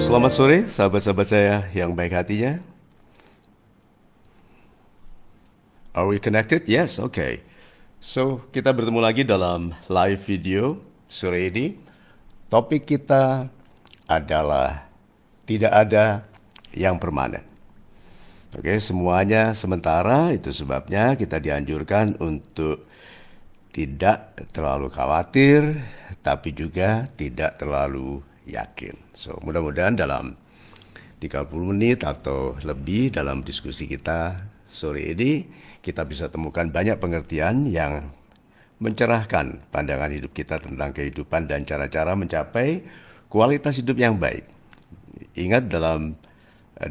Selamat sore, sahabat-sahabat saya yang baik hatinya. Are we connected? Yes, okay. So, kita bertemu lagi dalam live video sore ini. Topik kita adalah tidak ada yang permanen. Oke, semuanya sementara, itu sebabnya kita dianjurkan untuk tidak terlalu khawatir, tapi juga tidak terlalu yakin. So, mudah-mudahan dalam 30 menit atau lebih dalam diskusi kita sore ini, kita bisa temukan banyak pengertian yang mencerahkan pandangan hidup kita tentang kehidupan dan cara-cara mencapai kualitas hidup yang baik. Ingat dalam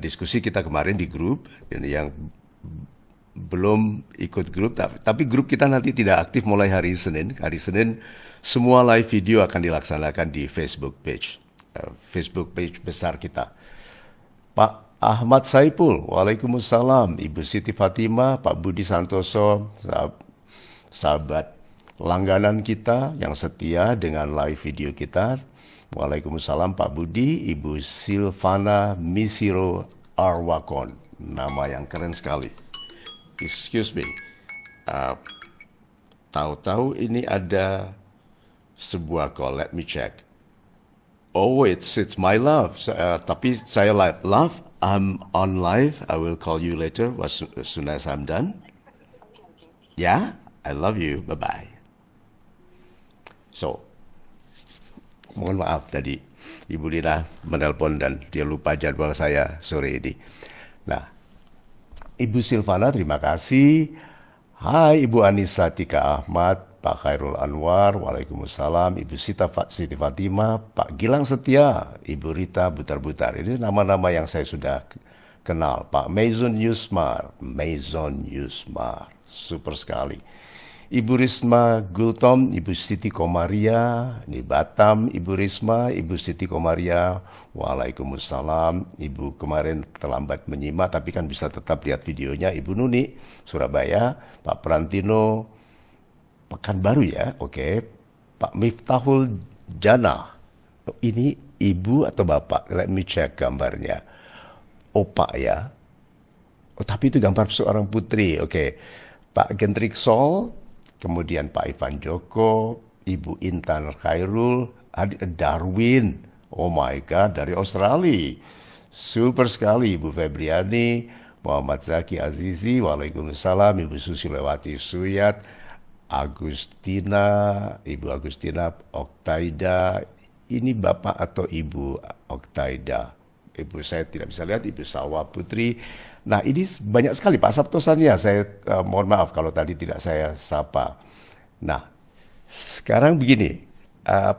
diskusi kita kemarin di grup, ini yang belum ikut grup, tapi grup kita nanti tidak aktif mulai hari Senin. Hari Senin semua live video akan dilaksanakan di Facebook page besar kita. Pak Ahmad Saipul, Waalaikumsalam. Ibu Siti Fatimah, Pak Budi Santoso, sahabat langganan kita yang setia dengan live video kita. Waalaikumsalam Pak Budi. Ibu Silvana Misiro Arwakon, nama yang keren sekali. Excuse me, tahu-tahu ini ada sebuah call, let me check. Oh, it's my love. Tapi saya live. Love, I'm on live. I will call you later as soon as I'm done. Yeah, I love you. Bye-bye. So, mohon maaf tadi Ibu Lina menelpon dan dia lupa jadwal saya sore ini. Nah, Ibu Silvana terima kasih. Hai Ibu Anissa Tika Ahmad, Pak Khairul Anwar, Waalaikumsalam, Ibu Siti Fatimah, Pak Gilang Setia, Ibu Rita Butar-Butar. Ini nama-nama yang saya sudah kenal. Pak Maison Yusmar, super sekali. Ibu Risma Gultom, Ibu Siti Komaria, di Batam, Ibu Risma, Ibu Siti Komaria, Waalaikumsalam. Ibu kemarin terlambat menyimak, tapi kan bisa tetap lihat videonya. Ibu Nuni, Surabaya, Pak Prantino, Pekanbaru ya, oke. Pak Miftahul Jana, ini ibu atau bapak? Let me check gambarnya. Opa ya. Oh, tapi itu gambar seorang putri, oke. Pak Gendrik Sol, kemudian Pak Ivan Joko, Ibu Intan Khairul, Darwin, oh my God, dari Australia. Super sekali Ibu Febriani, Muhammad Zaki Azizi, Waalaikumsalam, Ibu Susilewati Suyat, Agustina, Ibu Agustina Oktaida, ini Bapak atau Ibu Oktaida? Ibu saya tidak bisa lihat, Ibu Salwa Putri. Nah ini banyak sekali Pak Sabtosania, saya mohon maaf kalau tadi tidak saya sapa. Nah sekarang begini,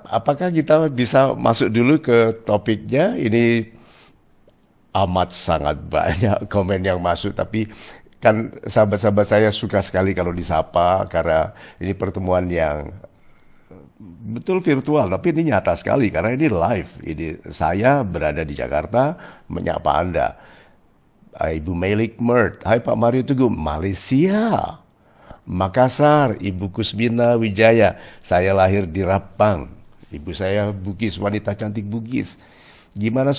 apakah kita bisa masuk dulu ke topiknya? Ini amat sangat banyak komen yang masuk, tapi kan sahabat-sahabat saya suka sekali kalau disapa karena ini pertemuan yang betul virtual, tapi ini nyata sekali karena ini live. Ini saya berada di Jakarta menyapa Anda. Ibu Melik Mert, hai Pak Mario Teguh, Malaysia. Makassar, Ibu Kusmina Wijaya, saya lahir di Rapang. Ibu saya Bugis, wanita cantik Bugis. Gimana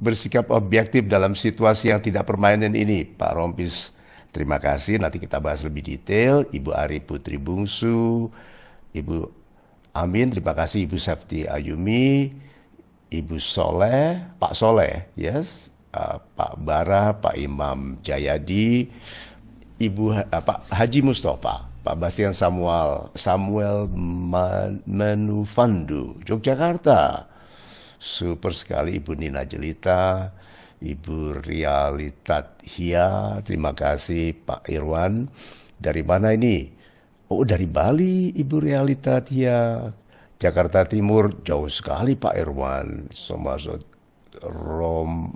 bersikap objektif dalam situasi yang tidak permanen ini? Pak Rompis, terima kasih. Nanti kita bahas lebih detail. Ibu Ari Putri Bungsu, Ibu Amin, terima kasih. Ibu Safti Ayumi, Ibu Soleh, Pak Soleh, yes, Pak Bara, Pak Imam Jayadi, Pak Haji Mustafa, Pak Bastian Samuel Manufandu, Yogyakarta. Super sekali Ibu Nina Jelita, Ibu Realitat Hia, terima kasih Pak Irwan. Dari mana ini? Oh dari Bali Ibu Realitat Hia. Jakarta Timur jauh sekali Pak Irwan.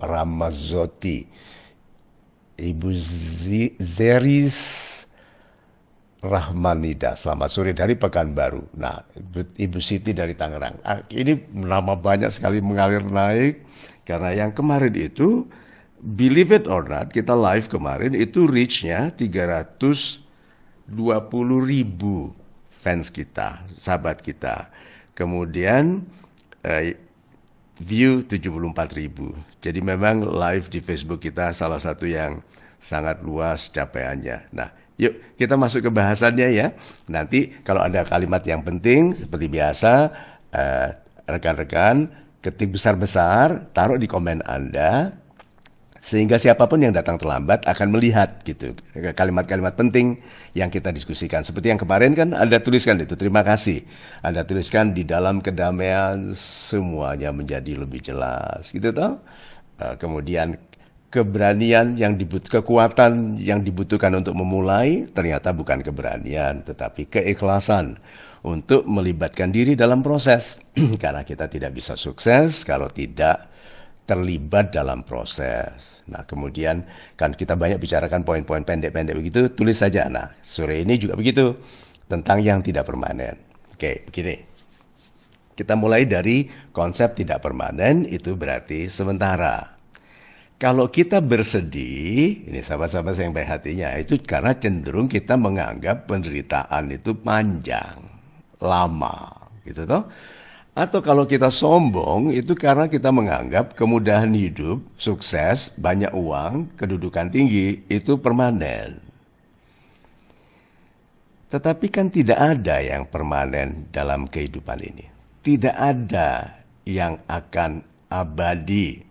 Ramazoti. Ibu Zeris Rahmanida, selamat sore dari Pekanbaru. Nah, Ibu Siti dari Tangerang. Ini nama banyak sekali mengalir naik karena yang kemarin itu, believe it or not, kita live kemarin itu reach-nya 320.000 fans kita, sahabat kita. Kemudian view 74.000. Jadi memang live di Facebook kita salah satu yang sangat luas capaiannya. Nah, yuk kita masuk ke bahasannya ya. Nanti kalau ada kalimat yang penting seperti biasa, rekan-rekan ketik besar-besar, taruh di komen Anda, sehingga siapapun yang datang terlambat akan melihat gitu kalimat-kalimat penting yang kita diskusikan. Seperti yang kemarin kan Anda tuliskan itu, terima kasih. Anda tuliskan di dalam kedamaian semuanya menjadi lebih jelas gitu toh. Kemudian keberanian yang kekuatan yang dibutuhkan untuk memulai ternyata bukan keberanian tetapi keikhlasan untuk melibatkan diri dalam proses. Karena kita tidak bisa sukses kalau tidak terlibat dalam proses. Nah, kemudian kan kita banyak bicarakan poin-poin pendek-pendek begitu, tulis saja. Nah, sore ini juga begitu, tentang yang tidak permanen. Oke, begini. Kita mulai dari konsep tidak permanen, itu berarti sementara. Kalau kita bersedih, ini sahabat-sahabat yang baik hatinya, itu karena cenderung kita menganggap penderitaan itu panjang, lama, gitu toh. Atau kalau kita sombong, itu karena kita menganggap kemudahan hidup, sukses, banyak uang, kedudukan tinggi, itu permanen. Tetapi kan tidak ada yang permanen dalam kehidupan ini. Tidak ada yang akan abadi,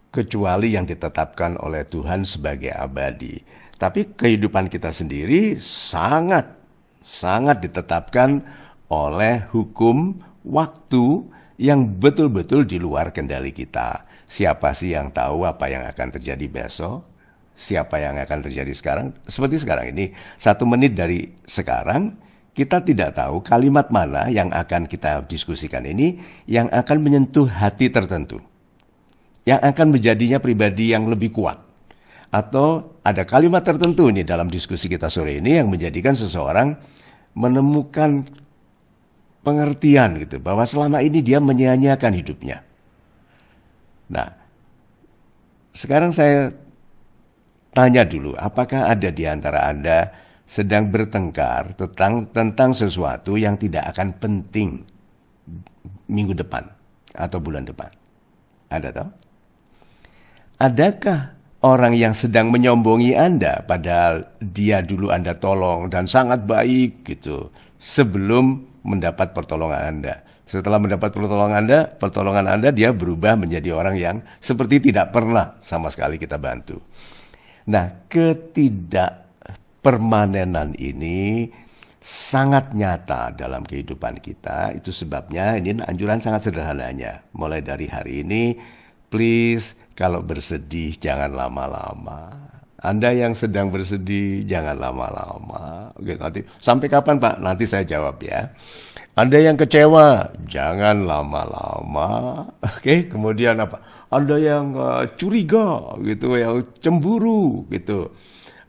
kecuali yang ditetapkan oleh Tuhan sebagai abadi. Tapi kehidupan kita sendiri sangat ditetapkan oleh hukum waktu yang betul-betul di luar kendali kita. Siapa sih yang tahu apa yang akan terjadi besok? Siapa yang akan terjadi sekarang? Seperti sekarang ini, 1 menit dari sekarang, kita tidak tahu kalimat mana yang akan kita diskusikan ini yang akan menyentuh hati tertentu. Yang akan menjadinya pribadi yang lebih kuat. Atau ada kalimat tertentu nih dalam diskusi kita sore ini yang menjadikan seseorang menemukan pengertian gitu, bahwa selama ini dia menyia-nyiakan hidupnya. Nah, sekarang saya tanya dulu, apakah ada di antara Anda sedang bertengkar tentang sesuatu yang tidak akan penting minggu depan atau bulan depan? Ada toh? Adakah orang yang sedang menyombongi Anda, padahal dia dulu Anda tolong dan sangat baik gitu, sebelum mendapat pertolongan Anda. Setelah mendapat pertolongan Anda, dia berubah menjadi orang yang seperti tidak pernah sama sekali kita bantu. Nah, ketidakpermanenan ini sangat nyata dalam kehidupan kita. Itu sebabnya ini anjuran sangat sederhananya. Mulai dari hari ini, please kalau bersedih jangan lama-lama. Anda yang sedang bersedih, jangan lama-lama. Oke, nanti sampai kapan Pak? Nanti saya jawab ya. Anda yang kecewa, jangan lama-lama. Oke, kemudian apa? Anda yang curiga, gitu, yang cemburu, gitu,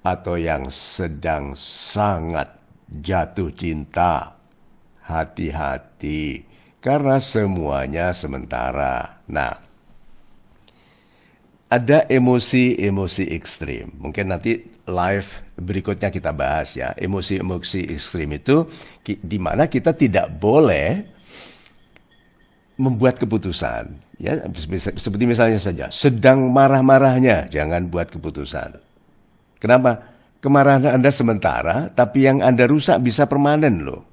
atau yang sedang sangat jatuh cinta, hati-hati, karena semuanya sementara. Nah, ada emosi-emosi ekstrim. Mungkin nanti live berikutnya kita bahas ya. Emosi-emosi ekstrim itu di mana kita tidak boleh membuat keputusan. Ya, seperti misalnya saja, sedang marah-marahnya, jangan buat keputusan. Kenapa? Kemarahan Anda sementara, tapi yang Anda rusak bisa permanen loh.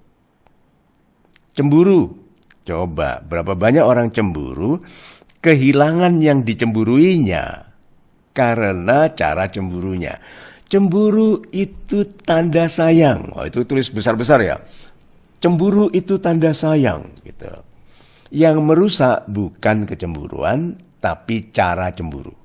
Cemburu. Coba, berapa banyak orang cemburu kehilangan yang dicemburuinya karena cara cemburunya. Cemburu itu tanda sayang. Oh, itu tulis besar-besar ya. Cemburu itu tanda sayang gitu. Yang merusak bukan kecemburuan, tapi cara cemburu.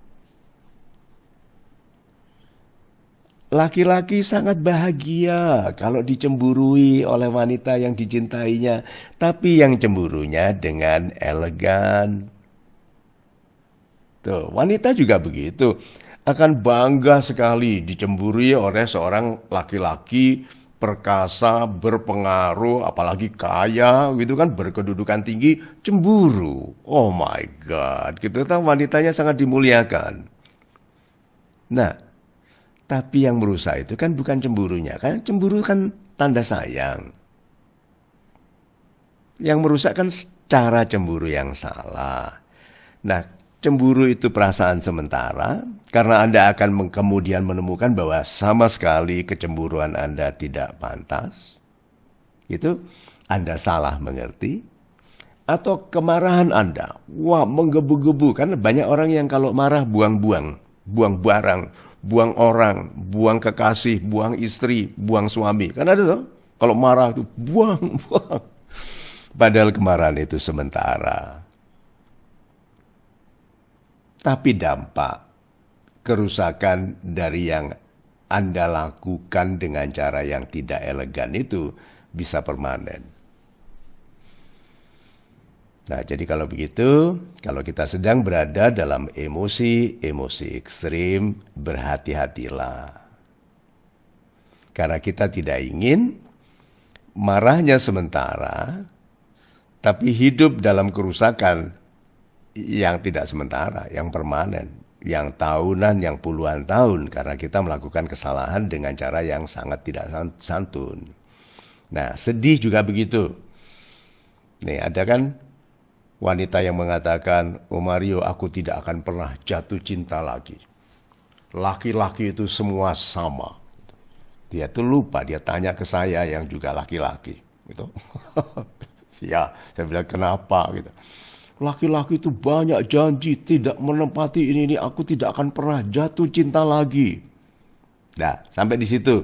Laki-laki sangat bahagia kalau dicemburui oleh wanita yang dicintainya, tapi yang cemburunya dengan elegan. Tuh, wanita juga begitu. Akan bangga sekali dicemburui oleh seorang laki-laki perkasa, berpengaruh, apalagi kaya, gitu kan, berkedudukan tinggi, cemburu. Oh my God, gitu kan, wanitanya sangat dimuliakan. Nah, tapi yang merusak itu kan bukan cemburunya, kan cemburu kan tanda sayang. Yang merusak kan cara cemburu yang salah. Nah, cemburu itu perasaan sementara karena Anda akan kemudian menemukan bahwa sama sekali kecemburuan Anda tidak pantas. Itu Anda salah mengerti. Atau kemarahan Anda, wah menggebu-gebu. Karena banyak orang yang kalau marah buang-buang, buang barang, buang orang, buang kekasih, buang istri, buang suami. Kan ada tuh, kalau marah itu buang-buang. Padahal kemarahan itu sementara. Tapi dampak kerusakan dari yang Anda lakukan dengan cara yang tidak elegan itu bisa permanen. Nah, jadi kalau begitu, kalau kita sedang berada dalam emosi ekstrim, berhati-hatilah. Karena kita tidak ingin marahnya sementara, tapi hidup dalam kerusakan yang tidak sementara, yang permanen, yang tahunan, yang puluhan tahun, karena kita melakukan kesalahan dengan cara yang sangat tidak santun. Nah, sedih juga begitu. Nih, ada kan wanita yang mengatakan, "Oh Mario, aku tidak akan pernah jatuh cinta lagi. Laki-laki itu semua sama." Dia tuh lupa, dia tanya ke saya yang juga laki-laki. Gitu. Ya, saya bilang kenapa gitu. Laki-laki itu banyak janji, tidak menepati ini, aku tidak akan pernah jatuh cinta lagi. Nah, sampai di situ.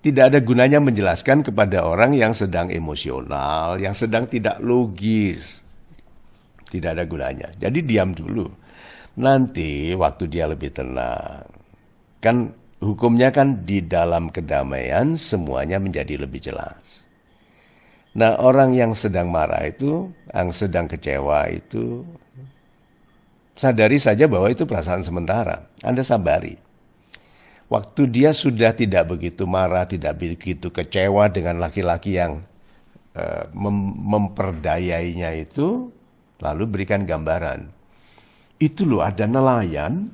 Tidak ada gunanya menjelaskan kepada orang yang sedang emosional, yang sedang tidak logis. Tidak ada gunanya. Jadi diam dulu. Nanti waktu dia lebih tenang. Kan hukumnya kan di dalam kedamaian semuanya menjadi lebih jelas. Nah, orang yang sedang marah itu, yang sedang kecewa itu, sadari saja bahwa itu perasaan sementara. Anda sabari. Waktu dia sudah tidak begitu marah, tidak begitu kecewa dengan laki-laki yang memperdayainya itu, lalu berikan gambaran. Itu loh, ada nelayan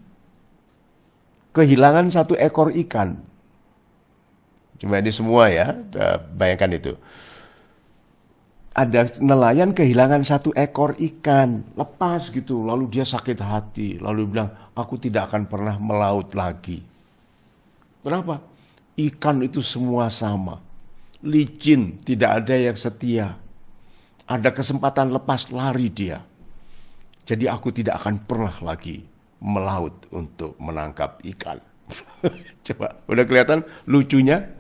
kehilangan 1 ekor ikan. Cuma ini semua ya, bayangkan itu. Ada nelayan kehilangan 1 ekor ikan, lepas gitu, lalu dia sakit hati, lalu bilang, aku tidak akan pernah melaut lagi. Kenapa? Ikan itu semua sama. Licin, tidak ada yang setia. Ada kesempatan lepas lari dia. Jadi aku tidak akan pernah lagi melaut untuk menangkap ikan. Coba, udah kelihatan lucunya?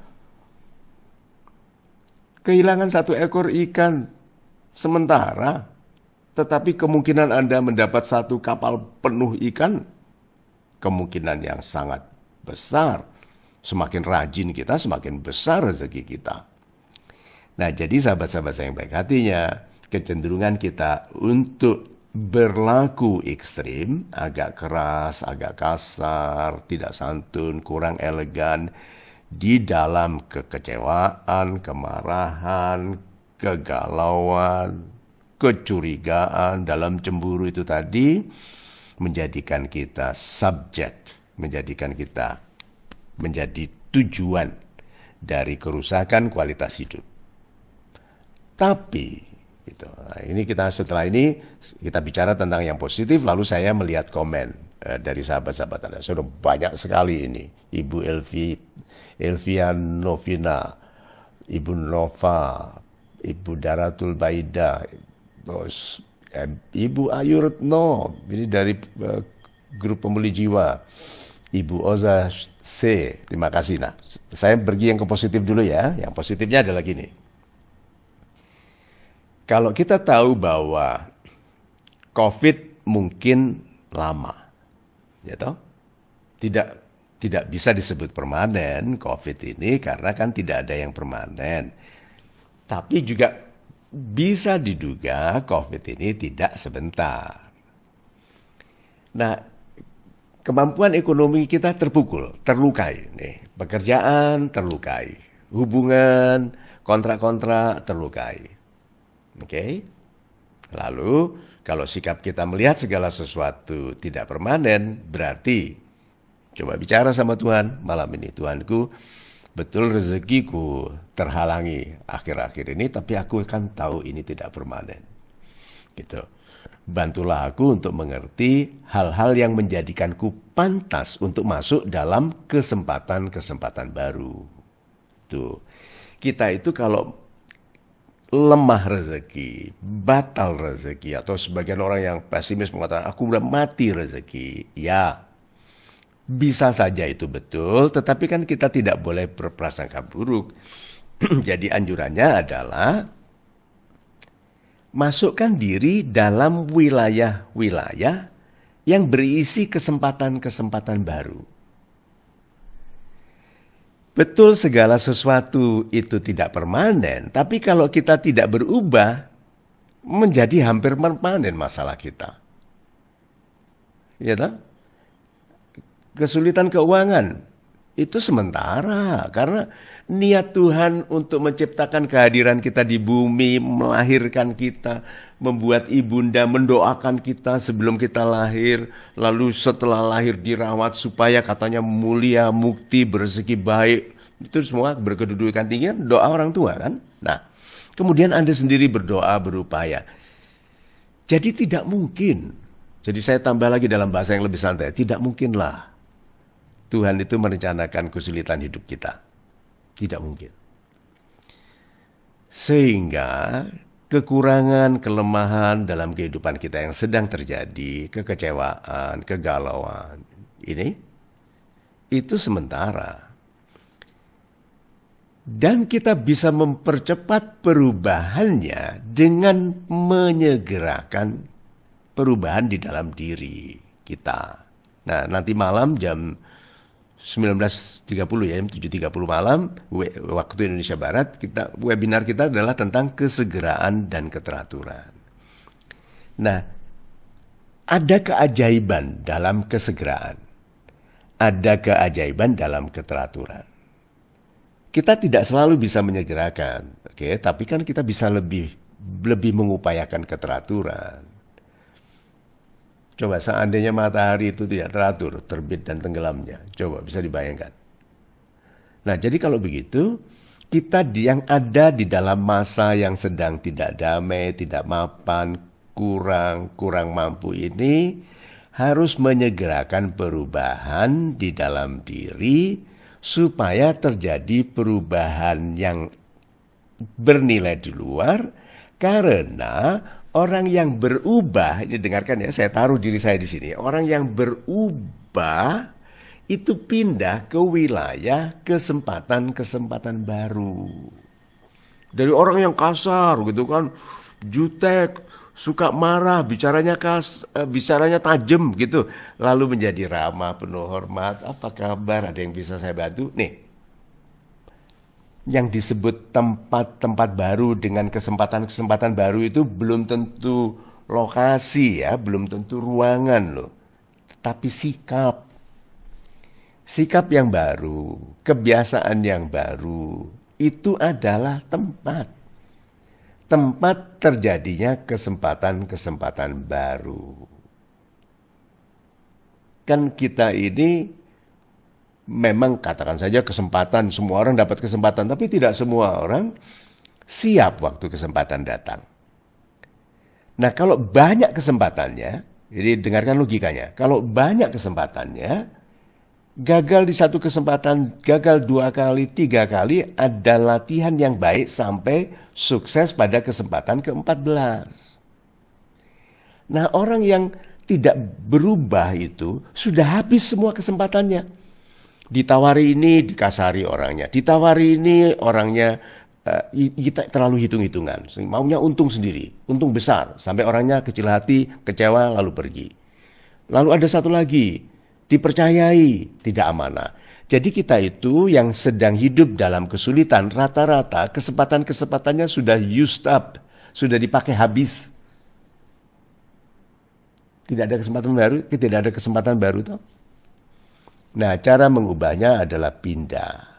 Kehilangan 1 ekor ikan sementara, tetapi kemungkinan Anda mendapat 1 kapal penuh ikan, kemungkinan yang sangat besar. Semakin rajin kita, semakin besar rezeki kita. Nah, jadi sahabat-sahabat saya yang baik hatinya, kecenderungan kita untuk berlaku ekstrim, agak keras, agak kasar, tidak santun, kurang elegan, di dalam kekecewaan, kemarahan, kegalauan, kecurigaan, dalam cemburu itu tadi, menjadikan kita subjek, menjadikan kita menjadi tujuan dari kerusakan kualitas hidup. Tapi, gitu, nah ini kita setelah ini kita bicara tentang yang positif, lalu saya melihat komen dari sahabat-sahabat Anda. Sudah banyak sekali ini. Ibu Elvian Novina, Ibu Nova, Ibu Daratul Baida, Ibu Ayu Retno, ini dari grup pemuli jiwa. Ibu Oza C, terima kasih. Nah, saya pergi yang ke positif dulu ya. Yang positifnya adalah gini. Kalau kita tahu bahwa COVID mungkin lama, ya toh? Tidak bisa disebut permanen COVID ini karena kan tidak ada yang permanen. Tapi juga bisa diduga COVID ini tidak sebentar. Nah, kemampuan ekonomi kita terpukul, terlukai. Nih, pekerjaan terlukai, hubungan, kontrak-kontrak terlukai. Oke? Lalu, kalau sikap kita melihat segala sesuatu tidak permanen, berarti coba bicara sama Tuhan malam ini. Tuhanku, betul rezekiku terhalangi akhir-akhir ini, tapi aku kan tahu ini tidak permanen. Gitu. Bantulah aku untuk mengerti hal-hal yang menjadikanku pantas untuk masuk dalam kesempatan-kesempatan baru. Tuh. Kita itu kalau lemah rezeki, batal rezeki, atau sebagian orang yang pesimis mengatakan aku udah mati rezeki. Ya, bisa saja itu betul, tetapi kan kita tidak boleh berprasangka buruk. Jadi anjurannya adalah masukkan diri dalam wilayah-wilayah yang berisi kesempatan-kesempatan baru. Betul segala sesuatu itu tidak permanen, tapi kalau kita tidak berubah, menjadi hampir permanen masalah kita. Ya tak? Kesulitan keuangan itu sementara, karena niat Tuhan untuk menciptakan kehadiran kita di bumi, melahirkan kita, membuat ibunda mendoakan kita sebelum kita lahir, lalu setelah lahir dirawat supaya katanya mulia, mukti, berzeki baik. Itu semua berkedudukan tinggi, doa orang tua kan. Nah, kemudian Anda sendiri berdoa, berupaya. Jadi tidak mungkin. Jadi saya tambah lagi dalam bahasa yang lebih santai, tidak mungkinlah Tuhan itu merencanakan kesulitan hidup kita. Tidak mungkin. Sehingga kekurangan, kelemahan dalam kehidupan kita yang sedang terjadi, kekecewaan, kegalauan, ini, itu sementara. Dan kita bisa mempercepat perubahannya dengan menyegerakan perubahan di dalam diri kita. Nah, nanti malam jam 19.30 ya, jam 7.30 malam waktu Indonesia Barat, webinar kita adalah tentang kesegeraan dan keteraturan. Nah, ada keajaiban dalam kesegeraan. Ada keajaiban dalam keteraturan. Kita tidak selalu bisa menyegerakan, oke, tapi kan kita bisa lebih mengupayakan keteraturan. Coba seandainya matahari itu tidak teratur, terbit dan tenggelamnya. Coba bisa dibayangkan. Nah, jadi kalau begitu, kita yang ada di dalam masa yang sedang tidak damai, tidak mapan, kurang mampu ini, harus menyegerakan perubahan di dalam diri, supaya terjadi perubahan yang bernilai di luar, karena orang yang berubah, ini dengarkan ya, saya taruh diri saya di sini. Orang yang berubah itu pindah ke wilayah kesempatan-kesempatan baru. Dari orang yang kasar gitu kan, jutek, suka marah, bicaranya tajam gitu, lalu menjadi ramah, penuh hormat. Apa kabar? Ada yang bisa saya bantu? Nih. Yang disebut tempat-tempat baru dengan kesempatan-kesempatan baru itu belum tentu lokasi ya, belum tentu ruangan loh. Tapi sikap. Sikap yang baru, kebiasaan yang baru, itu adalah tempat. Tempat terjadinya kesempatan-kesempatan baru. Kan kita ini memang katakan saja kesempatan, semua orang dapat kesempatan, tapi tidak semua orang siap waktu kesempatan datang. Nah, kalau banyak kesempatannya, jadi dengarkan logikanya, kalau banyak kesempatannya, gagal di satu kesempatan, gagal 2 kali, 3 kali, ada latihan yang baik sampai sukses pada kesempatan ke-14. Nah, orang yang tidak berubah itu sudah habis semua kesempatannya. Ditawari ini, dikasari orangnya. Ditawari ini, orangnya kita terlalu hitung-hitungan. Maunya untung sendiri, untung besar. Sampai orangnya kecil hati, kecewa, lalu pergi. Lalu ada satu lagi, dipercayai, tidak amanah. Jadi kita itu yang sedang hidup dalam kesulitan, rata-rata kesempatan-kesempatannya sudah used up, sudah dipakai habis. Tidak ada kesempatan baru toh. Nah, cara mengubahnya adalah pindah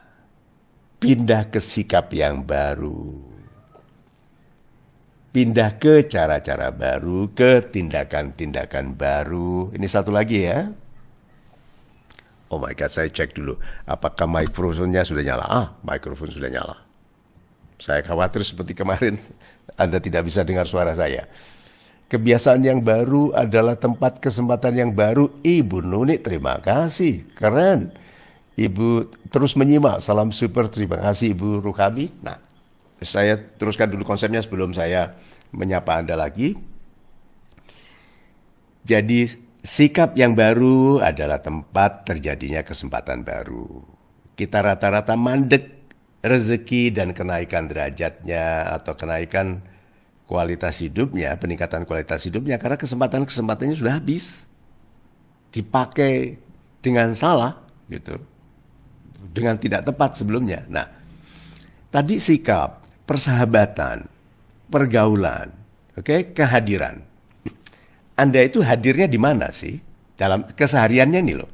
ke sikap yang baru. Pindah ke cara-cara baru, ke tindakan-tindakan baru. Ini satu lagi ya. Oh my God, saya cek dulu. Apakah mikrofonnya sudah nyala? Mikrofon sudah nyala. Saya khawatir seperti kemarin Anda tidak bisa dengar suara saya. Kebiasaan yang baru adalah tempat kesempatan yang baru. Ibu Nuni, terima kasih. Keren. Ibu terus menyimak. Salam super, terima kasih Ibu Rukami. Nah, saya teruskan dulu konsepnya sebelum saya menyapa Anda lagi. Jadi, sikap yang baru adalah tempat terjadinya kesempatan baru. Kita rata-rata mandek rezeki dan kenaikan derajatnya atau kenaikan kualitas hidupnya, peningkatan kualitas hidupnya karena kesempatan-kesempatannya sudah habis. Dipakai dengan salah gitu. Dengan tidak tepat sebelumnya. Nah, tadi sikap, persahabatan, pergaulan, kehadiran. Anda itu hadirnya di mana sih? Dalam kesehariannya nih loh.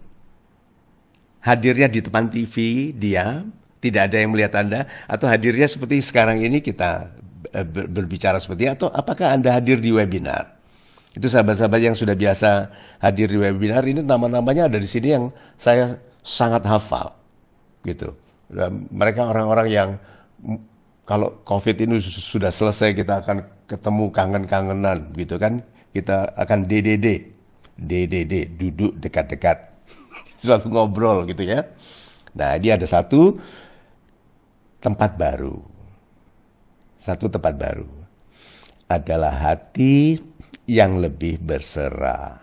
Hadirnya di depan TV, diam, tidak ada yang melihat Anda, atau hadirnya seperti sekarang ini kita berbicara seperti atau apakah Anda hadir di webinar? Itu sahabat-sahabat yang sudah biasa hadir di webinar, ini nama-namanya ada di sini yang saya sangat hafal gitu. Dan mereka orang-orang yang kalau COVID ini sudah selesai kita akan ketemu kangen-kangenan gitu kan. Kita akan DDD, duduk dekat-dekat. Selalu ngobrol gitu ya. Nah, ini ada satu tempat baru. Satu tempat baru adalah hati yang lebih berserah.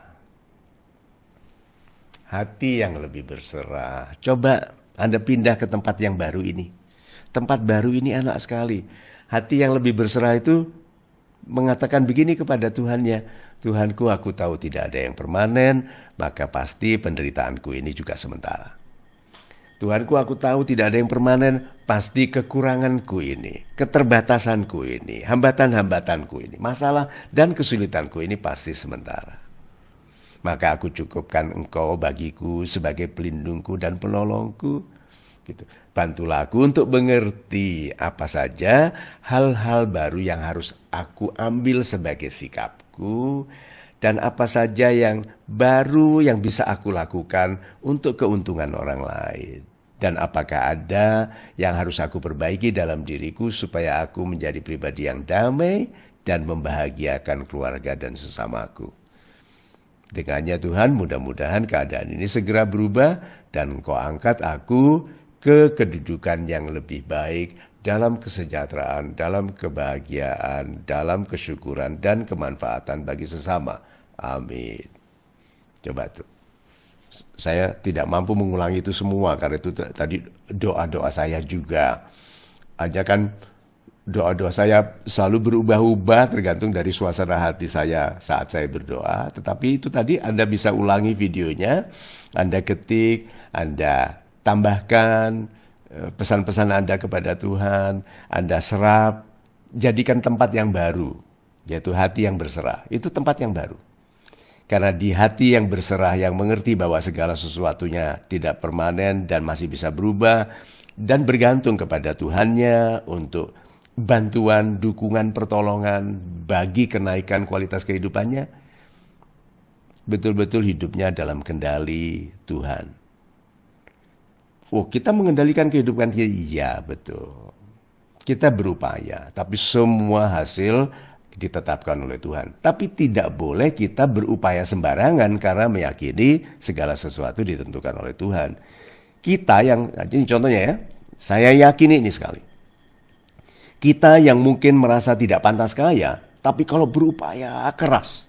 Hati yang lebih berserah. Coba Anda pindah ke tempat yang baru ini. Tempat baru ini enak sekali. Hati yang lebih berserah itu mengatakan begini kepada Tuhannya. Tuhanku, aku tahu tidak ada yang permanen, maka pasti penderitaanku ini juga sementara. Tuhanku, aku tahu tidak ada yang permanen, pasti kekuranganku ini, keterbatasanku ini, hambatan-hambatanku ini, masalah dan kesulitanku ini pasti sementara. Maka aku cukupkan Engkau bagiku sebagai pelindungku dan penolongku. Gitu. Bantulah aku untuk mengerti apa saja hal-hal baru yang harus aku ambil sebagai sikapku, dan apa saja yang baru yang bisa aku lakukan untuk keuntungan orang lain. Dan apakah ada yang harus aku perbaiki dalam diriku supaya aku menjadi pribadi yang damai dan membahagiakan keluarga dan sesamaku. Dengannya Tuhan, mudah-mudahan keadaan ini segera berubah dan Engkau angkat aku ke kedudukan yang lebih baik dalam kesejahteraan, dalam kebahagiaan, dalam kesyukuran dan kemanfaatan bagi sesama. Amin. Coba tuh. Saya tidak mampu mengulangi itu semua karena itu tadi doa-doa saya juga. Aja kan doa-doa saya selalu berubah-ubah tergantung dari suasana hati saya saat saya berdoa. Tetapi itu tadi Anda bisa ulangi videonya, Anda ketik, Anda tambahkan pesan-pesan Anda kepada Tuhan, Anda serap, jadikan tempat yang baru, yaitu hati yang berserah. Itu tempat yang baru. Karena di hati yang berserah, yang mengerti bahwa segala sesuatunya tidak permanen dan masih bisa berubah, dan bergantung kepada Tuhannya untuk bantuan, dukungan, pertolongan bagi kenaikan kualitas kehidupannya, betul-betul hidupnya dalam kendali Tuhan. Oh, kita mengendalikan kehidupan kita, iya betul. Kita berupaya, tapi semua hasil ditetapkan oleh Tuhan. Tapi tidak boleh kita berupaya sembarangan karena meyakini segala sesuatu ditentukan oleh Tuhan. Kita yang, ini contohnya ya, saya yakin ini sekali. Kita yang mungkin merasa tidak pantas kaya, tapi kalau berupaya keras,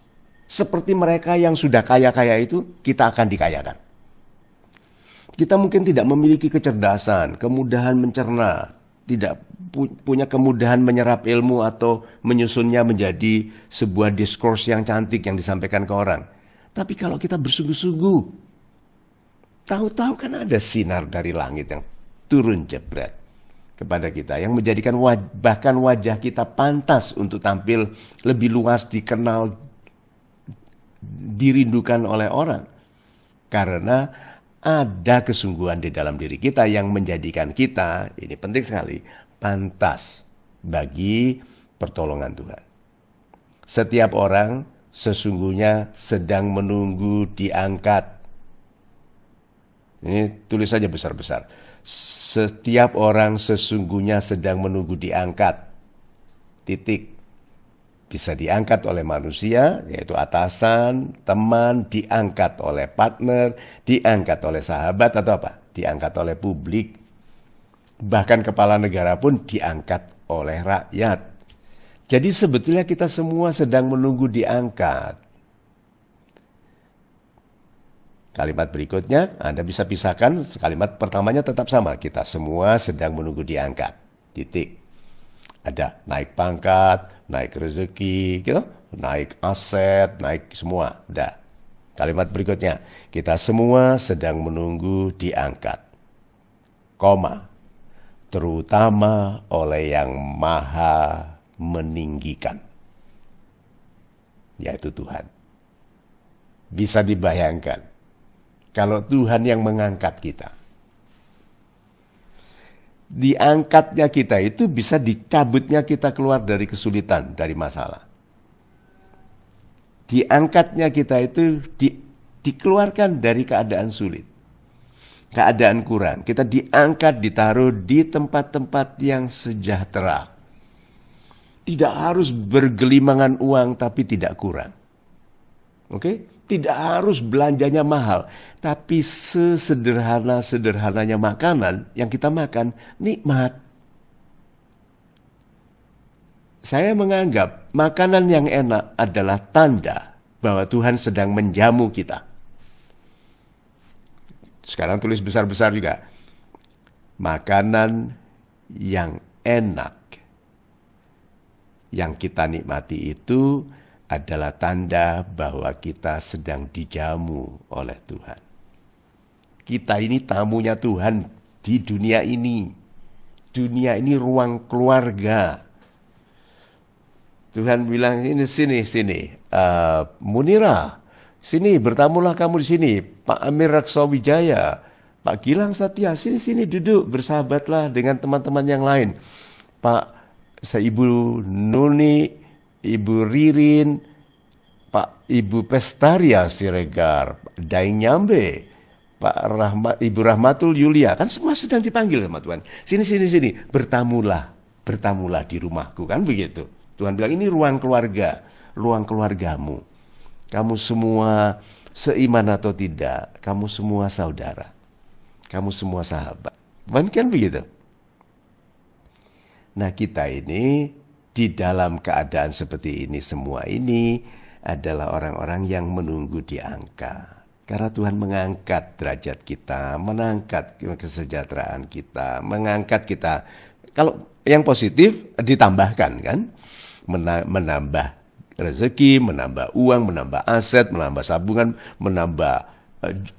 seperti mereka yang sudah kaya-kaya itu, kita akan dikayakan. Kita mungkin tidak memiliki kecerdasan, kemudahan mencerna, tidak punya kemudahan menyerap ilmu atau menyusunnya menjadi sebuah diskurs yang cantik yang disampaikan ke orang. Tapi kalau kita bersungguh-sungguh, tahu-tahu kan ada sinar dari langit yang turun jebret kepada kita, yang menjadikan bahkan wajah kita pantas untuk tampil lebih luas, dikenal, dirindukan oleh orang. Karena ada kesungguhan di dalam diri kita yang menjadikan kita, ini penting sekali, pantas bagi pertolongan Tuhan. Setiap orang sesungguhnya sedang menunggu diangkat. Ini tulis saja besar-besar. Setiap orang sesungguhnya sedang menunggu diangkat. Titik. Bisa diangkat oleh manusia, yaitu atasan, teman, diangkat oleh partner, diangkat oleh sahabat atau apa? Diangkat oleh publik. Bahkan kepala negara pun diangkat oleh rakyat. Jadi sebetulnya kita semua sedang menunggu diangkat. Kalimat berikutnya, Anda bisa pisahkan, kalimat pertamanya tetap sama. Kita semua sedang menunggu diangkat. Titik. Ada naik pangkat, naik rezeki, gitu, naik aset, naik semua. Udah. Kalimat berikutnya, kita semua sedang menunggu diangkat. Koma. Terutama oleh yang maha meninggikan. Yaitu Tuhan. Bisa dibayangkan. Kalau Tuhan yang mengangkat kita. Diangkatnya kita itu bisa dicabutnya kita keluar dari kesulitan, dari masalah. Diangkatnya kita itu dikeluarkan dari keadaan sulit. Keadaan kurang. Kita diangkat, ditaruh di tempat-tempat yang sejahtera. Tidak harus bergelimangan uang tapi tidak kurang. Oke? Tidak harus belanjanya mahal, tapi sesederhana-sederhananya makanan yang kita makan nikmat. Saya menganggap makanan yang enak adalah tanda bahwa Tuhan sedang menjamu kita. Sekarang tulis besar-besar juga. Makanan yang enak yang kita nikmati itu adalah tanda bahwa kita sedang dijamu oleh Tuhan. Kita ini tamunya Tuhan di dunia ini. Dunia ini ruang keluarga. Tuhan bilang, sini. Munira, sini bertamulah kamu di sini. Pak Amir Raksawijaya, Pak Gilang Satya, sini duduk, bersahabatlah dengan teman-teman yang lain. Pak Ibu Nuni, Ibu Ririn, Ibu Pestaria Siregar, Daeng Nyambe, Ibu Rahmatul Yulia, kan semua sedang dipanggil sama Tuhan. Sini, bertamulah di rumahku, kan begitu. Tuhan bilang ini ruang keluarga, ruang keluargamu. Kamu semua seiman atau tidak, kamu semua saudara, kamu semua sahabat. Kan begitu. Nah kita ini di dalam keadaan seperti ini semua ini adalah orang-orang yang menunggu diangkat. Karena Tuhan mengangkat derajat kita, mengangkat kesejahteraan kita, mengangkat kita. Kalau yang positif ditambahkan kan, menambah rezeki, menambah uang, menambah aset, menambah sabungan, menambah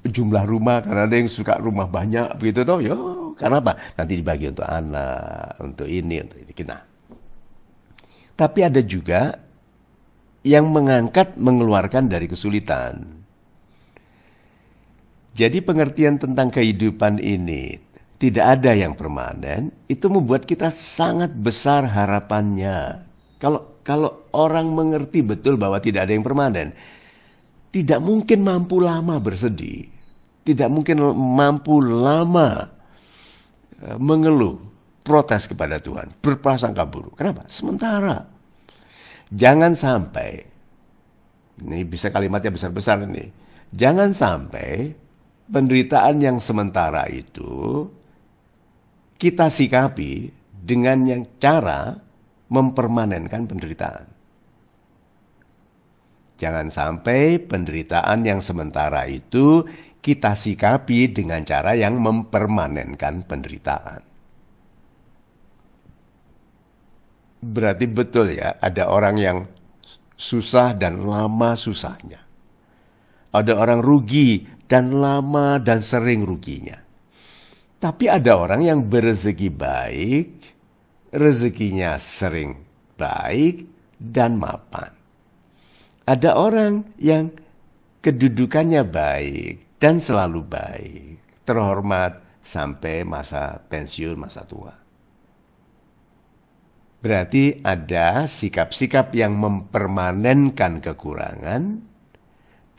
jumlah rumah. Karena ada yang suka rumah banyak, begitu toh. Yo, karena apa? Nanti dibagi untuk anak, untuk ini, untuk ini. Nah. Tapi ada juga yang mengangkat, mengeluarkan dari kesulitan. Jadi pengertian tentang kehidupan ini tidak ada yang permanen, itu membuat kita sangat besar harapannya. Kalau orang mengerti betul bahwa tidak ada yang permanen, tidak mungkin mampu lama bersedih, tidak mungkin mampu lama mengeluh, protes kepada Tuhan, berprasangka buruk. Kenapa? Sementara. Jangan sampai, ini bisa kalimatnya besar-besar ini, jangan sampai penderitaan yang sementara itu kita sikapi dengan yang cara mempermanenkan penderitaan. Jangan sampai penderitaan yang sementara itu kita sikapi dengan cara yang mempermanenkan penderitaan. Berarti betul ya, ada orang yang susah dan lama susahnya. Ada orang rugi dan lama dan sering ruginya. Tapi ada orang yang berezeki baik, rezekinya sering baik dan mapan. Ada orang yang kedudukannya baik dan selalu baik, terhormat sampai masa pensiun, masa tua. Berarti ada sikap-sikap yang mempermanenkan kekurangan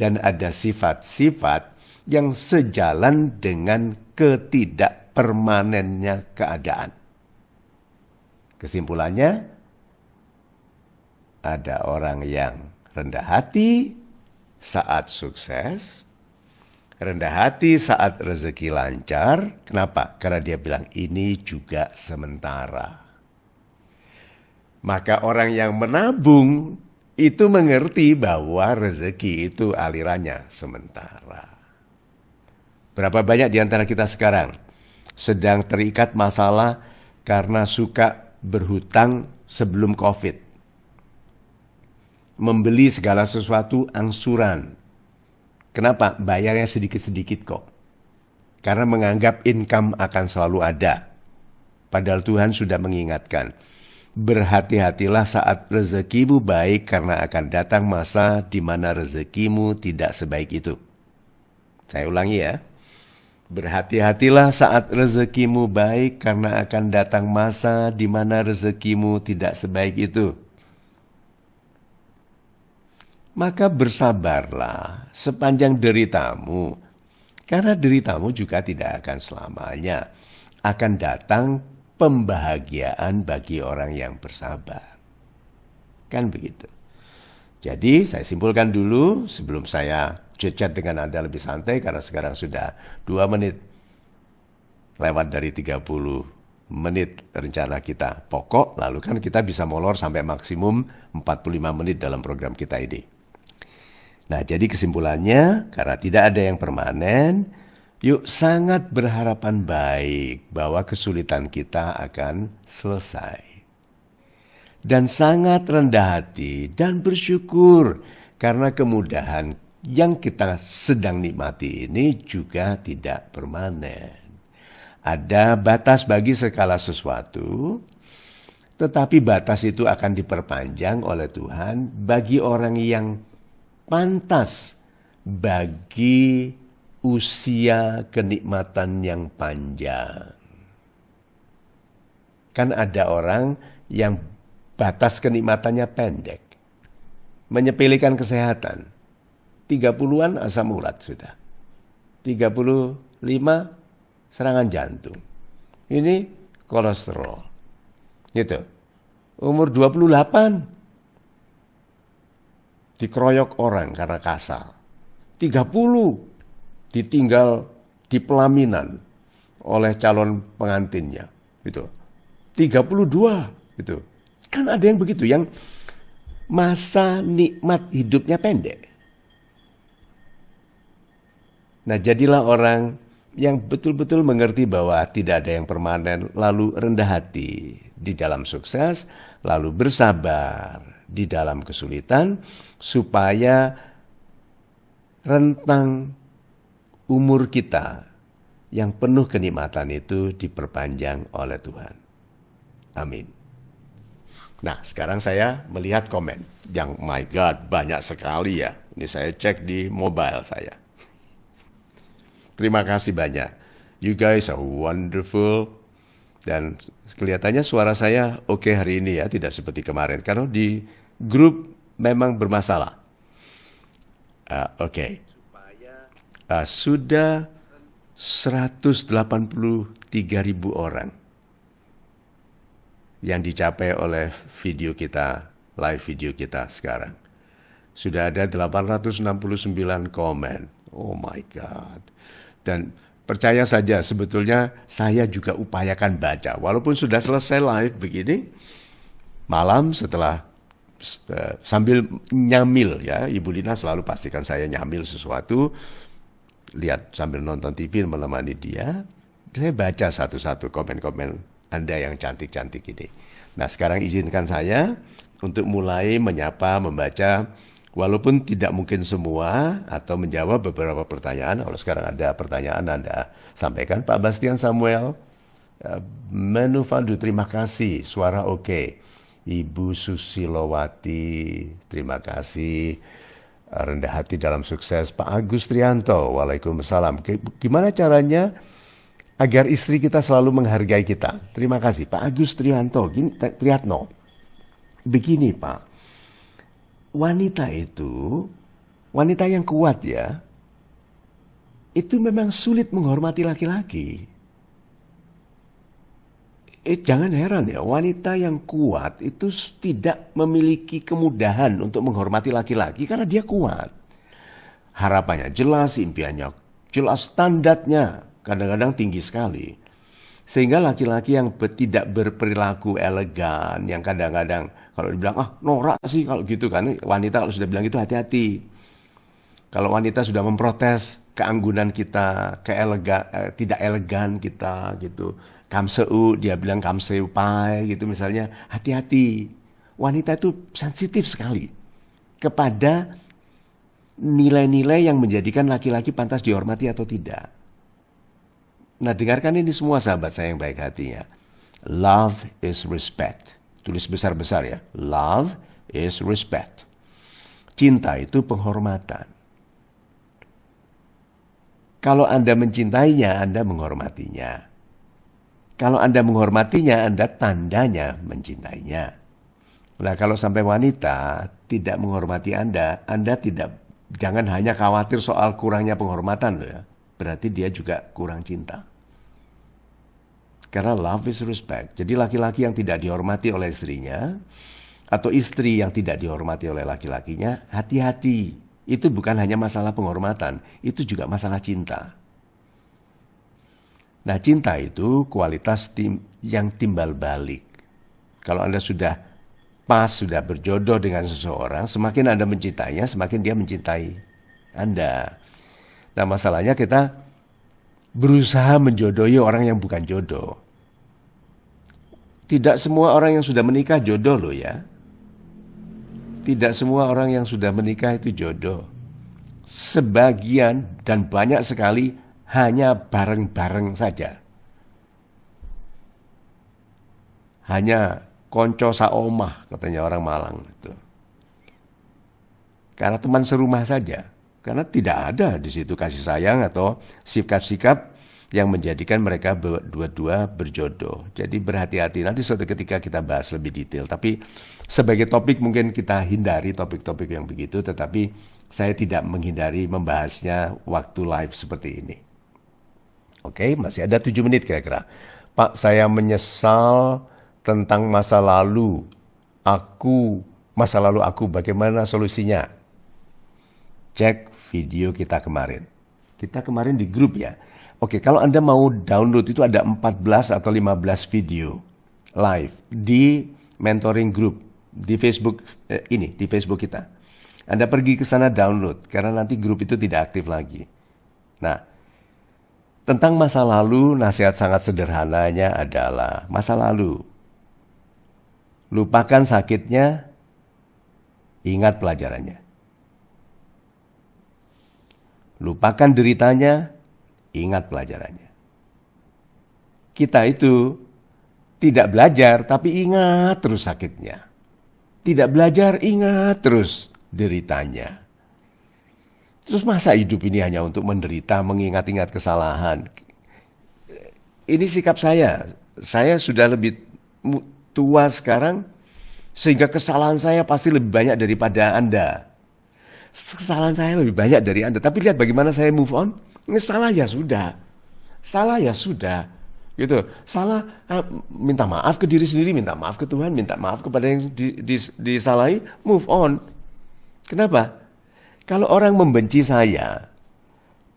dan ada sifat-sifat yang sejalan dengan ketidakpermanennya keadaan. Kesimpulannya, ada orang yang rendah hati saat sukses, rendah hati saat rezeki lancar. Kenapa? Karena dia bilang ini juga sementara. Maka orang yang menabung itu mengerti bahwa rezeki itu alirannya sementara. Berapa banyak di antara kita sekarang sedang terikat masalah karena suka berhutang sebelum COVID. Membeli segala sesuatu angsuran. Kenapa? Bayarnya sedikit-sedikit kok. Karena menganggap income akan selalu ada. Padahal Tuhan sudah mengingatkan. Berhati-hatilah saat rezekimu baik karena akan datang masa di mana rezekimu tidak sebaik itu. Saya ulangi ya. Berhati-hatilah saat rezekimu baik karena akan datang masa di mana rezekimu tidak sebaik itu. Maka bersabarlah sepanjang deritamu, karena deritamu juga tidak akan selamanya. Akan datang pembahagiaan bagi orang yang bersabar. Kan begitu. Jadi saya simpulkan dulu sebelum saya chat dengan Anda lebih santai, karena sekarang sudah 2 menit lewat dari 30 menit rencana kita pokok, lalu kan kita bisa molor sampai maksimum 45 menit dalam program kita ini. Nah, jadi kesimpulannya, karena tidak ada yang permanen, yuk sangat berharapan baik bahwa kesulitan kita akan selesai. Dan sangat rendah hati dan bersyukur karena kemudahan yang kita sedang nikmati ini juga tidak permanen. Ada batas bagi segala sesuatu, tetapi batas itu akan diperpanjang oleh Tuhan bagi orang yang pantas bagi usia kenikmatan yang panjang. Kan ada orang yang batas kenikmatannya pendek. Menyepelekan kesehatan. 30-an asam urat sudah. 35 serangan jantung. Ini kolesterol. Gitu. Umur 28 dikeroyok orang karena kasar. 30 ditinggal di pelaminan oleh calon pengantinnya. Gitu. 32 gitu. Kan ada yang begitu, yang masa nikmat hidupnya pendek. Nah, jadilah orang yang betul-betul mengerti bahwa tidak ada yang permanen, lalu rendah hati di dalam sukses, lalu bersabar di dalam kesulitan, supaya rentang umur kita yang penuh kenikmatan itu diperpanjang oleh Tuhan. Amin. Nah, sekarang saya melihat komen yang my God, banyak sekali ya. Ini saya cek di mobile saya. Terima kasih banyak. You guys are wonderful. Dan kelihatannya suara saya oke hari ini ya, tidak seperti kemarin. Karena di grup memang bermasalah. Oke. Sudah 183.000 orang yang dicapai oleh video kita, live video kita sekarang. Sudah ada 869 komen. Oh my God. Dan percaya saja, sebetulnya saya juga upayakan baca. Walaupun sudah selesai live begini, malam setelah sambil nyamil ya, Ibu Lina selalu pastikan saya nyamil sesuatu, lihat sambil nonton TV menemani dia, saya baca satu-satu komen-komen Anda yang cantik-cantik ini. Nah, sekarang izinkan saya untuk mulai menyapa, membaca, walaupun tidak mungkin semua atau menjawab beberapa pertanyaan. Kalau sekarang ada pertanyaan Anda sampaikan. Pak Bastian Samuel, Menufandu, terima kasih, suara oke. Ibu Susilowati, terima kasih. Rendah hati dalam sukses. Pak Agus Trianto, waalaikumsalam. Gimana caranya agar istri kita selalu menghargai kita? Terima kasih Pak Agus Trianto, Triatno. Begini Pak, wanita itu, wanita yang kuat ya, itu memang sulit menghormati laki-laki. Jangan heran ya, wanita yang kuat itu tidak memiliki kemudahan untuk menghormati laki-laki karena dia kuat. Harapannya jelas, impiannya jelas, standarnya kadang-kadang tinggi sekali. Sehingga laki-laki yang tidak berperilaku elegan, yang kadang-kadang kalau dibilang, norak sih kalau gitu kan, wanita kalau sudah bilang itu hati-hati. Kalau wanita sudah memprotes keanggunan kita, tidak elegan kita gitu. Kamseu, dia bilang kamseu pai gitu misalnya, hati-hati. Wanita itu sensitif sekali kepada nilai-nilai yang menjadikan laki-laki pantas dihormati atau tidak. Nah, dengarkan ini semua sahabat saya yang baik hatinya. Love is respect. Tulis besar-besar ya. Love is respect. Cinta itu penghormatan. Kalau Anda mencintainya, Anda menghormatinya. Kalau Anda menghormatinya, Anda tandanya mencintainya. Nah, kalau sampai wanita tidak menghormati Anda jangan hanya khawatir soal kurangnya penghormatan loh ya. Berarti dia juga kurang cinta. Karena love is respect. Jadi laki-laki yang tidak dihormati oleh istrinya, atau istri yang tidak dihormati oleh laki-lakinya, hati-hati. Itu bukan hanya masalah penghormatan, itu juga masalah cinta. Nah, cinta itu kualitas yang timbal balik. Kalau Anda sudah pas, sudah berjodoh dengan seseorang, semakin Anda mencintainya, semakin dia mencintai Anda. Nah, masalahnya kita berusaha menjodohi orang yang bukan jodoh. Tidak semua orang yang sudah menikah jodoh loh ya. Tidak semua orang yang sudah menikah itu jodoh. Sebagian dan banyak sekali hanya bareng-bareng saja. Hanya konco saomah katanya orang Malang itu. Karena teman serumah saja. Karena tidak ada di situ kasih sayang atau sikap-sikap yang menjadikan mereka dua-dua berjodoh. Jadi berhati-hati. Nanti suatu ketika kita bahas lebih detail. Tapi sebagai topik mungkin kita hindari topik-topik yang begitu. Tetapi saya tidak menghindari membahasnya waktu live seperti ini. Oke, masih ada 7 menit kira-kira. Pak, saya menyesal tentang masa lalu aku, bagaimana solusinya? Cek video kita kemarin. Kita kemarin di grup ya. Oke, kalau Anda mau download itu ada 14 atau 15 video live di mentoring group di Facebook di Facebook kita. Anda pergi ke sana download karena nanti grup itu tidak aktif lagi. Nah, tentang masa lalu, nasihat sangat sederhananya adalah masa lalu. Lupakan sakitnya, ingat pelajarannya. Lupakan deritanya, ingat pelajarannya. Kita itu tidak belajar, tapi ingat terus sakitnya. Tidak belajar, ingat terus deritanya. Terus masa hidup ini hanya untuk menderita, mengingat-ingat kesalahan? Ini sikap saya. Saya sudah lebih tua sekarang, sehingga kesalahan saya pasti lebih banyak daripada Anda. Kesalahan saya lebih banyak dari Anda. Tapi lihat bagaimana saya move on. Ini salah ya sudah. Salah ya sudah. Gitu. Salah, minta maaf ke diri sendiri, minta maaf ke Tuhan, minta maaf kepada yang disalahi, move on. Kenapa? Kalau orang membenci saya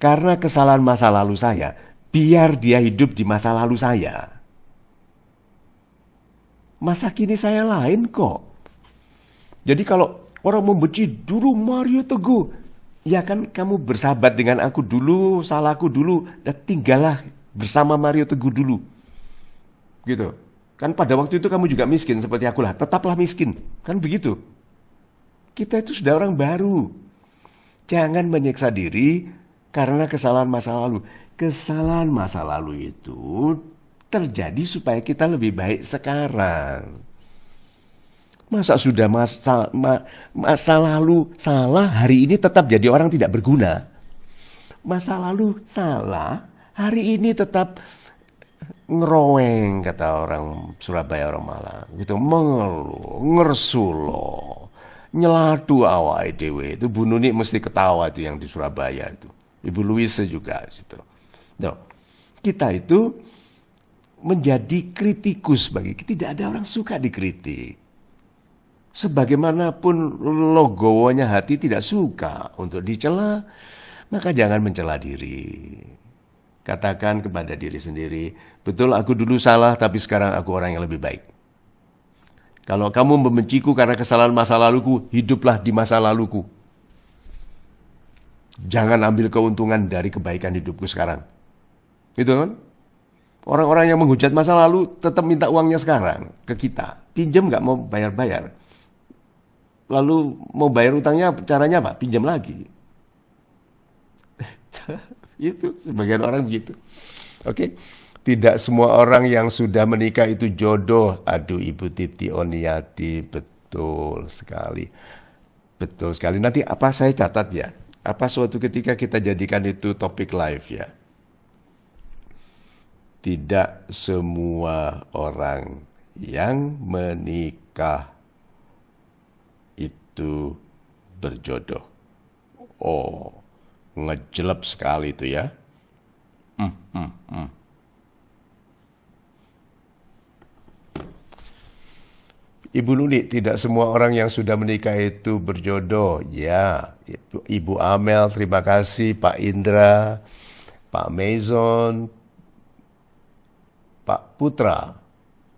karena kesalahan masa lalu saya, biar dia hidup di masa lalu saya. Masa kini saya lain kok. Jadi kalau orang membenci dulu Mario Teguh, ya kan kamu bersahabat dengan aku dulu, salahku dulu, dan tinggallah bersama Mario Teguh dulu. Gitu. Kan pada waktu itu kamu juga miskin seperti akulah, tetaplah miskin. Kan begitu. Kita itu sudah orang baru. Jangan menyiksa diri karena kesalahan masa lalu. Kesalahan masa lalu itu terjadi supaya kita lebih baik sekarang. Masa sudah masa lalu salah, hari ini tetap jadi orang tidak berguna. Masa lalu salah, hari ini tetap ngeroweng, kata orang Surabaya, orang Malang. Gitu, mengeluh, ngersulo. Nyeladu awake dhewe itu Bu Nuni mesti ketawa itu yang di Surabaya itu. Ibu Louise juga situ. No. Kita itu menjadi kritikus tidak ada orang suka dikritik. Sebagaimanapun logonya hati tidak suka untuk dicela, maka jangan mencela diri. Katakan kepada diri sendiri, betul aku dulu salah tapi sekarang aku orang yang lebih baik. Kalau kamu membenciku karena kesalahan masa laluku, hiduplah di masa laluku. Jangan ambil keuntungan dari kebaikan hidupku sekarang. Gitu kan? Orang-orang yang menghujat masa lalu tetap minta uangnya sekarang ke kita. Pinjam nggak mau bayar-bayar. Lalu mau bayar utangnya caranya apa? Pinjam lagi. Itu sebagian orang begitu. Oke. Tidak semua orang yang sudah menikah itu jodoh. Aduh Ibu Titi Oniati, betul sekali. Betul sekali. Nanti apa saya catat ya? Apa suatu ketika kita jadikan itu topik live ya? Tidak semua orang yang menikah itu berjodoh. Oh, ngejelep sekali itu ya. Ibu Luli, tidak semua orang yang sudah menikah itu berjodoh. Ya, Ibu Amel, terima kasih. Pak Indra, Pak Maison, Pak Putra,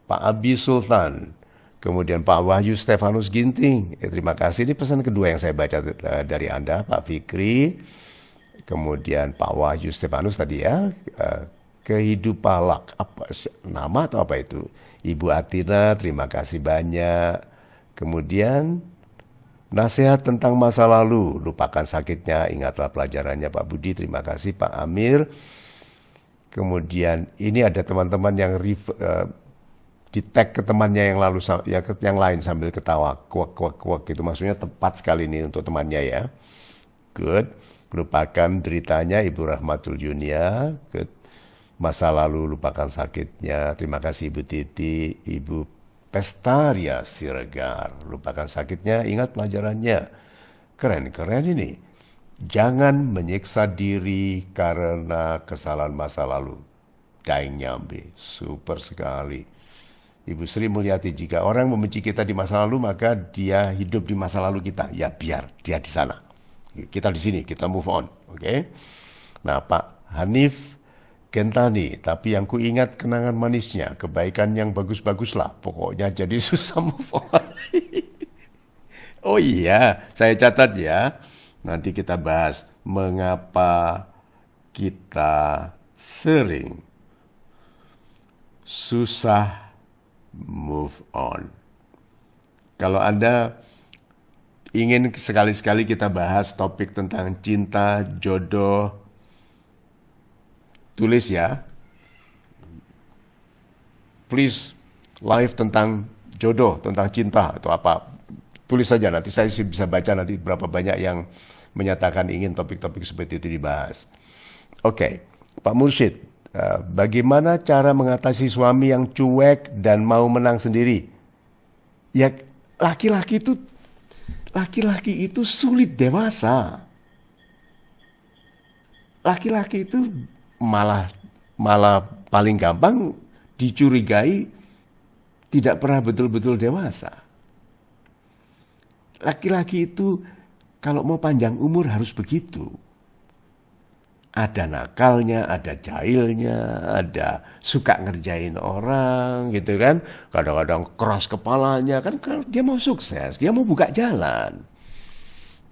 Pak Abi Sultan, kemudian Pak Wahyu Stefanus Ginting. Terima kasih. Ini pesan kedua yang saya baca dari Anda, Pak Fikri. Kemudian Pak Wahyu Stefanus tadi ya, Kehidupalak, apa nama atau apa itu? Ibu Atina, terima kasih banyak. Kemudian nasihat tentang masa lalu, lupakan sakitnya, ingatlah pelajarannya Pak Budi, terima kasih Pak Amir. Kemudian ini ada teman-teman yang di tag ke temannya yang lalu, ya yang lain sambil ketawa, kuak gitu, maksudnya tepat sekali ini untuk temannya ya. Good, lupakan deritanya Ibu Rahmatul Yunia. Good. Masa lalu lupakan sakitnya. Terima kasih Ibu Titi, Ibu Pestaria Siregar. Lupakan sakitnya, ingat pelajarannya. Keren ini. Jangan menyiksa diri karena kesalahan masa lalu. Daeng Nyambe, super sekali. Ibu Sri Mulyati, jika orang membenci kita di masa lalu, maka dia hidup di masa lalu kita. Ya biar dia di sana. Kita di sini, kita move on. Oke? Nah Pak Hanif Gentani, tapi yang ku ingat kenangan manisnya, kebaikan yang bagus-bagus lah. Pokoknya jadi susah move on. Oh iya, saya catat ya. Nanti kita bahas mengapa kita sering susah move on. Kalau Anda ingin sekali-sekali kita bahas topik tentang cinta, jodoh, tulis ya, please live tentang jodoh, tentang cinta atau apa. Tulis saja, nanti saya bisa baca nanti berapa banyak yang menyatakan ingin topik-topik seperti itu dibahas. Oke, Pak Mursyid, bagaimana cara mengatasi suami yang cuek dan mau menang sendiri? Ya, laki-laki itu sulit dewasa. Laki-laki itu malah paling gampang dicurigai tidak pernah betul-betul dewasa. Laki-laki itu kalau mau panjang umur harus begitu. Ada nakalnya, ada jahilnya, ada suka ngerjain orang gitu kan. Kadang-kadang keras kepalanya kan dia mau sukses, dia mau buka jalan.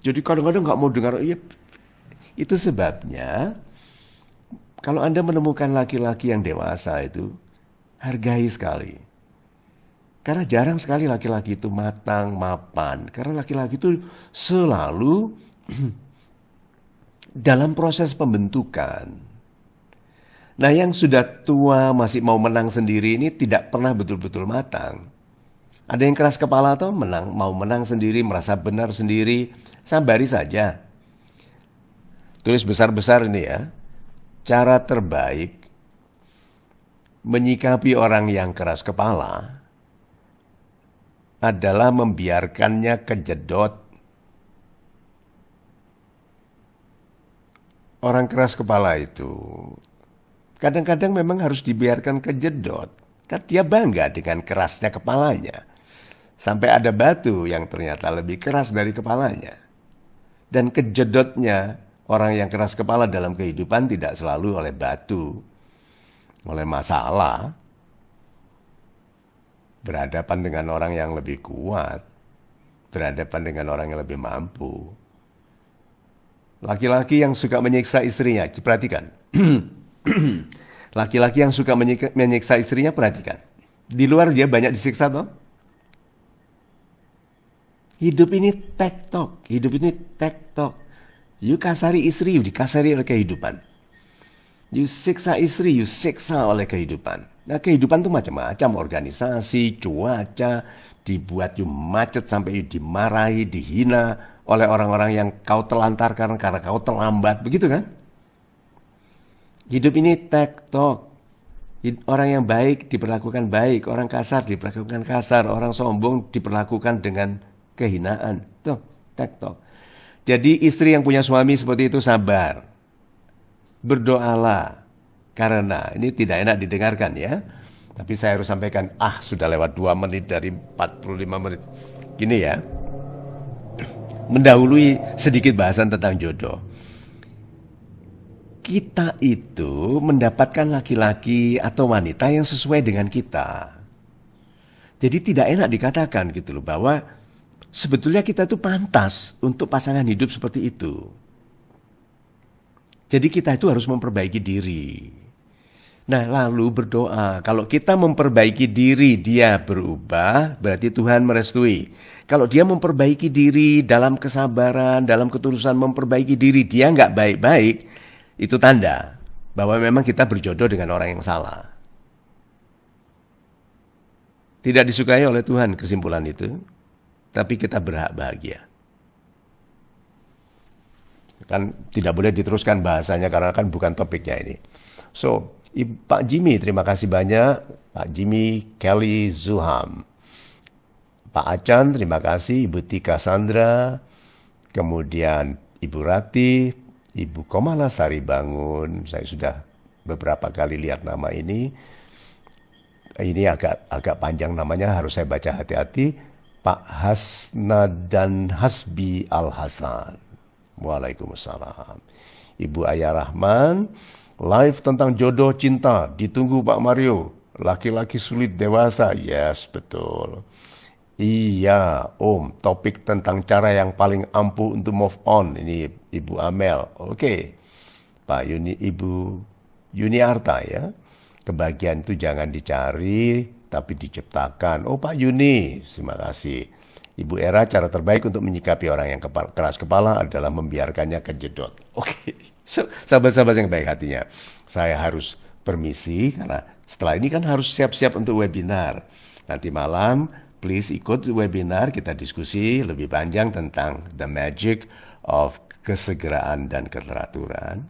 Jadi kadang-kadang nggak mau dengar. Ya, itu sebabnya kalau Anda menemukan laki-laki yang dewasa itu, hargai sekali. Karena jarang sekali laki-laki itu matang, mapan. Karena laki-laki itu selalu dalam proses pembentukan. Nah, yang sudah tua masih mau menang sendiri ini tidak pernah betul-betul matang. Ada yang keras kepala atau mau menang sendiri, merasa benar sendiri, sabari saja. Tulis besar-besar ini ya. Cara terbaik menyikapi orang yang keras kepala adalah membiarkannya kejedot. orang keras kepala itu kadang-kadang memang harus dibiarkan kejedot. Kan dia bangga dengan kerasnya kepalanya. Sampai ada batu yang ternyata lebih keras dari kepalanya. Dan kejedotnya orang yang keras kepala dalam kehidupan tidak selalu oleh batu, oleh masalah. Berhadapan dengan orang yang lebih kuat, berhadapan dengan orang yang lebih mampu. Laki-laki yang suka menyiksa istrinya, perhatikan. Laki-laki yang suka menyiksa istrinya, perhatikan. Di luar dia banyak disiksa toh. Hidup ini tektok, hidup ini tektok. You kasari istri, you dikasari oleh kehidupan. You siksa istri, you siksa oleh kehidupan. Nah, kehidupan itu macam-macam, organisasi, cuaca, dibuat you macet sampai you dimarahi, dihina oleh orang-orang yang kau telantarkan karena kau terlambat, begitu kan? Hidup ini tektok. Orang yang baik diperlakukan baik, orang kasar diperlakukan kasar, orang sombong diperlakukan dengan kehinaan. Tuh, tektok. Jadi istri yang punya suami seperti itu sabar. Berdoalah. Karena ini tidak enak didengarkan ya. Tapi saya harus sampaikan, sudah lewat 2 menit dari 45 menit. Gini ya. Mendahului sedikit bahasan tentang jodoh. Kita itu mendapatkan laki-laki atau wanita yang sesuai dengan kita. Jadi tidak enak dikatakan gitu loh, bahwa sebetulnya kita itu pantas untuk pasangan hidup seperti itu. Jadi kita itu harus memperbaiki diri. Nah, lalu berdoa. Kalau kita memperbaiki diri, dia berubah, berarti Tuhan merestui. Kalau dia memperbaiki diri dalam kesabaran, dalam ketulusan memperbaiki diri, dia nggak baik-baik, itu tanda bahwa memang kita berjodoh dengan orang yang salah. Tidak disukai oleh Tuhan kesimpulan itu, tapi kita berhak bahagia. Kan tidak boleh diteruskan bahasanya karena kan bukan topiknya ini. So, Pak Jimmy, terima kasih banyak. Pak Jimmy Kelly Zuham. Pak Acan, terima kasih. Ibu Tika Sandra. Kemudian Ibu Rati, Ibu Komala Sari Bangun. Saya sudah beberapa kali lihat nama ini. Ini agak panjang namanya, harus saya baca hati-hati. Pak Hasnadan Hasbi Al-Hasan. Waalaikumsalam. Ibu Ayah Rahman, live tentang jodoh cinta, ditunggu Pak Mario. Laki-laki sulit dewasa, yes betul. Iya Om, topik tentang cara yang paling ampuh untuk move on. Ini Ibu Amel, oke. Pak Yuni, Ibu Yuniarta ya. Kebahagiaan itu jangan dicari, tapi diciptakan. Oh Pak Yuni, terima kasih. Ibu Era, cara terbaik untuk menyikapi orang yang keras kepala adalah membiarkannya kejedot. Oke, so, sahabat-sahabat yang baik hatinya, saya harus permisi karena setelah ini kan harus siap-siap untuk webinar. Nanti malam, please ikut webinar, kita diskusi lebih panjang tentang the magic of kesegeraan dan keteraturan.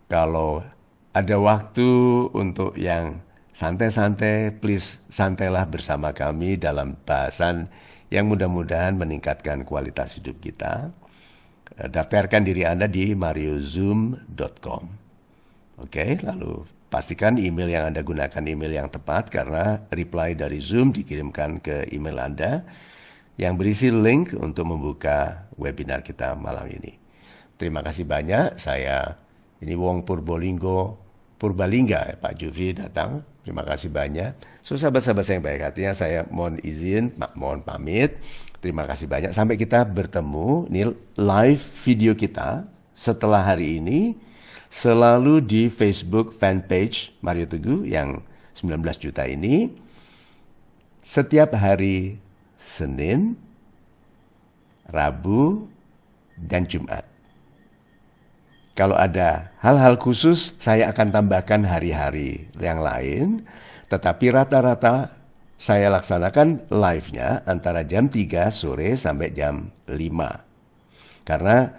Kalau ada waktu untuk yang santai-santai, please santailah bersama kami dalam bahasan yang mudah-mudahan meningkatkan kualitas hidup kita. Daftarkan diri Anda di mariozoom.com. Oke, lalu pastikan email yang Anda gunakan email yang tepat karena reply dari Zoom dikirimkan ke email Anda yang berisi link untuk membuka webinar kita malam ini. Terima kasih banyak. Ini Wong Purbalingga, Pak Jufri datang. Terima kasih banyak. So, sahabat-sahabat yang baik hatinya, saya mohon izin, mohon pamit. Terima kasih banyak. Sampai kita bertemu. Ini live video kita setelah hari ini selalu di Facebook fanpage Mario Teguh yang 19 juta ini. Setiap hari Senin, Rabu, dan Jumat. Kalau ada hal-hal khusus, saya akan tambahkan hari-hari yang lain. Tetapi rata-rata saya laksanakan live-nya antara jam 3 sore sampai jam 5. Karena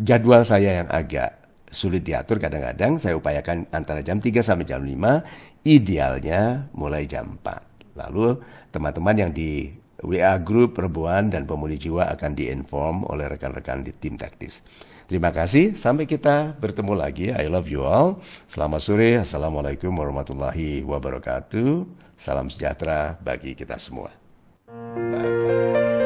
jadwal saya yang agak sulit diatur kadang-kadang, saya upayakan antara jam 3 sampai jam 5, idealnya mulai jam 4. Lalu teman-teman yang di WA Group Perempuan dan Pemulih Jiwa akan diinform oleh rekan-rekan di tim teknis. Terima kasih, sampai kita bertemu lagi. I love you all. Selamat sore, Assalamualaikum warahmatullahi wabarakatuh. Salam sejahtera bagi kita semua. Bye.